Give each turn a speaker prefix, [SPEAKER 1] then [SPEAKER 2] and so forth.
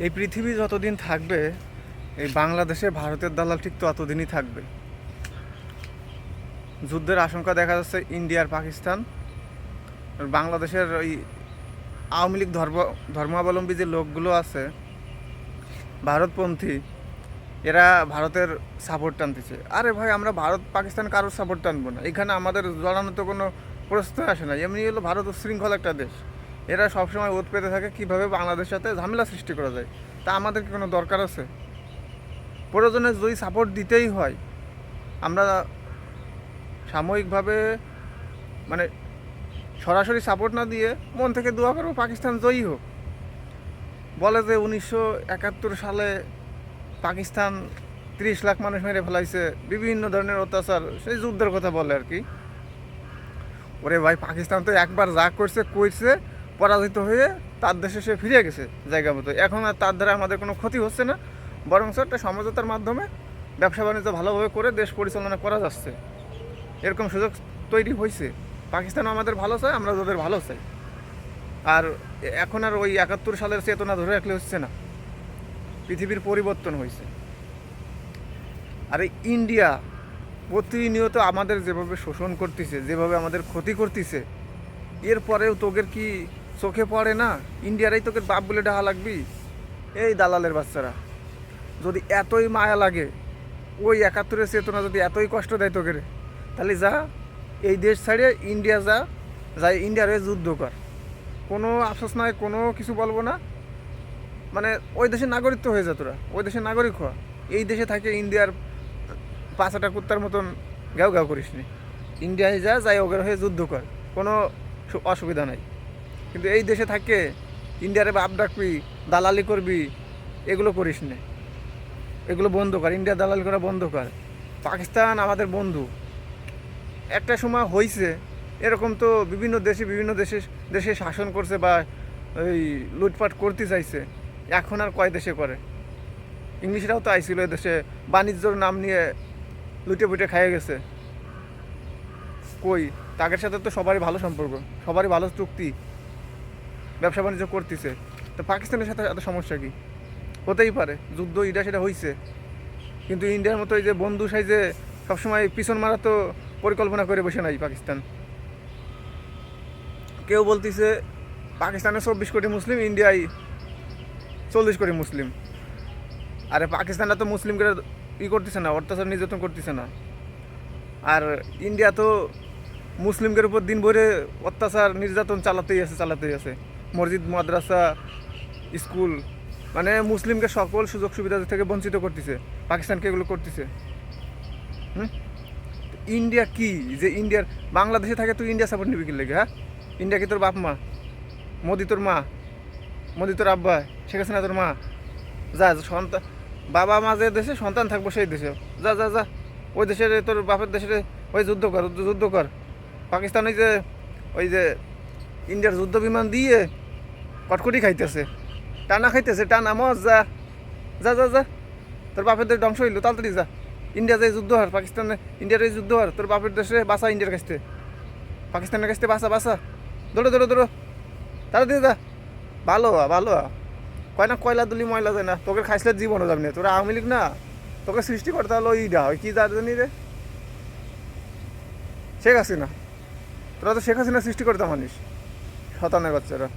[SPEAKER 1] এই পৃথিবী যতদিন থাকবে, এই বাংলাদেশে ভারতের দালাল ঠিক ততদিনই থাকবে। যুদ্ধের আশঙ্কা দেখা যাচ্ছে ইন্ডিয়া আর পাকিস্তান। আর বাংলাদেশের ওই আওয়ামী লীগ ধর্মাবলম্বী যে লোকগুলো আছে, ভারতপন্থী, এরা ভারতের সাপোর্ট টানতেছে। আরে ভাই, আমরা ভারত পাকিস্তান কারোর সাপোর্ট টানবো না, এখানে আমাদের জড়ানো তো কোনো প্রশ্ন আসে না। এমনি হলো ভারত শৃঙ্খল একটা দেশ, এরা সবসময় ওত পেতে থাকে কীভাবে বাংলাদেশের সাথে ঝামেলা সৃষ্টি করা যায়। তা আমাদের কি কোনো দরকার আছে? প্রয়োজনে যদি সাপোর্ট দিতেই হয়, আমরা সাময়িকভাবে, মানে সরাসরি সাপোর্ট না দিয়ে মন থেকে দোয়া করবো পাকিস্তান জয়ী হোক। বলে যে 1971 সালে পাকিস্তান 30 লাখ মানুষ মেরে ফেলাইছে, বিভিন্ন ধরনের অত্যাচার, সেই যুদ্ধের কথা বলে আর কি। ওরে ভাই, পাকিস্তান তো একবার যা করছে পরাজিত হয়ে তার দেশে সে ফিরে গেছে জায়গা মতো। এখন আর তার দ্বারা আমাদের কোনো ক্ষতি হচ্ছে না, বরং একটা সমঝোতার মাধ্যমে ব্যবসা বাণিজ্য ভালোভাবে করে দেশ পরিচালনা করা যাচ্ছে। এরকম সুযোগ তৈরি হয়েছে। পাকিস্তানও আমাদের ভালো চায়, আমরা ওদের ভালো চাই। আর এখন আর ওই 71 সালের চেতনা ধরে রাখলে হচ্ছে না, পৃথিবীর পরিবর্তন হয়েছে। আর এই ইন্ডিয়া প্রতিনিয়ত আমাদের যেভাবে শোষণ করতেছে, যেভাবে আমাদের ক্ষতি করতেছে, এরপরেও তোদের কি চোখে পড়ে না? ইন্ডিয়ারাই তোকে বাপ বলে ডাহা লাগবি? এই দালালের বাচ্চারা, যদি এতই মায়া লাগে, ওই 71-এর চেতনা যদি এতই কষ্ট দেয় তোকে, তাহলে যা এই দেশ ছাড়ে ইন্ডিয়া যাই ইন্ডিয়ার হয়ে যুদ্ধ কর। কোনো আফসোস নাই, কোনো কিছু বলবো না। মানে ওই দেশের নাগরিক তো হয়ে যা, তোরা ওই দেশের নাগরিক হওয়া। এই দেশে থাকে ইন্ডিয়ার পাঁচাটা কুত্তার মতন গাও গাও করিস নি। ইন্ডিয়ায় যাই ওদের হয়ে যুদ্ধ কর, কোনো অসুবিধা নাই। কিন্তু এই দেশে থাকে ইন্ডিয়ারে বাপ ডাকবি, দালালি করবি, এগুলো করিস না। এগুলো বন্ধ কর, ইন্ডিয়া দালালি করা বন্ধ কর। পাকিস্তান আমাদের বন্ধু। একটা সময় হয়েছে এরকম, তো বিভিন্ন দেশে শাসন করছে বা ওই লুটপাট করতে চাইছে। এখন আর কয় দেশে করে? ইংলিশরাও তো আইছিল দেশে, বাণিজ্যর নাম নিয়ে লুটে পুটে খাইয়ে গেছে। কই, তাদের সাথে তো সবারই ভালো সম্পর্ক, সবারই ভালো চুক্তি, ব্যবসা বাণিজ্য করতেছে। তো পাকিস্তানের সাথে এত সমস্যা কি? হতেই পারে যুদ্ধ, এটা সেটা হয়েছে, কিন্তু ইন্ডিয়ার মতো এই যে বন্ধু সাইজে সবসময় পিছন মারা তো পরিকল্পনা করে বসে নাই পাকিস্তান। কেউ বলতেছে পাকিস্তানে 24 কোটি মুসলিম, ইন্ডিয়ায় 40 কোটি মুসলিম। আরে পাকিস্তানটা তো মুসলিমকে করতেছে না, অত্যাচার নির্যাতন করতেছে না। আর ইন্ডিয়া তো মুসলিমদের উপর দিন ভরে অত্যাচার নির্যাতন চালাতেই আছে। মসজিদ, মাদ্রাসা, স্কুল, মানে মুসলিমকে সকল সুযোগ সুবিধা থেকে বঞ্চিত করতেছে। পাকিস্তানকে এগুলো করতেছে। ইন্ডিয়া কি যে ইন্ডিয়ার, বাংলাদেশে থাকে তুই ইন্ডিয়া সাপোর্ট নিবি কি লেগে? হ্যাঁ, ইন্ডিয়া কি তোর বাপ মা? মোদি তোর মা? মোদি তোর আব্বা? শেখ হাসিনা তোর মা? যা সন্তান, বাবা মা যে দেশে, সন্তান থাকবো সেই দেশে। যা যা যা ওই দেশের, তোর বাপের দেশের ওই যুদ্ধ কর। পাকিস্তান ওই যে ইন্ডিয়ার যুদ্ধ বিমান দিয়ে কটকটি খাইতেছে, টানা মজ। যা যা যা যা তোর বাপের দেশ ধ্বংস হইলো, তাড়াতাড়ি যা। ইন্ডিয়া যে যুদ্ধ হার, পাকিস্তানে ইন্ডিয়ার এই যুদ্ধ হার, তোর বাপের দেশে বাসা, ইন্ডিয়ার কাছতে পাকিস্তানের কাছতে বাসা। দৌড়ো তাড়াতাড়ি যা। ভালো কয় না কয়লা দুলি ময়লা যায় না, তোকে খাইসলে জীবনও যাবি না। তোরা আওয়ামী লীগ না, তোকে সৃষ্টি করতে হলো ওইটা হয় কি জানি রে, শেখ হাসিনা। তোরা তো শেখ হাসিনা সৃষ্টি করতে মানিস, শতানের বাচ্চারা।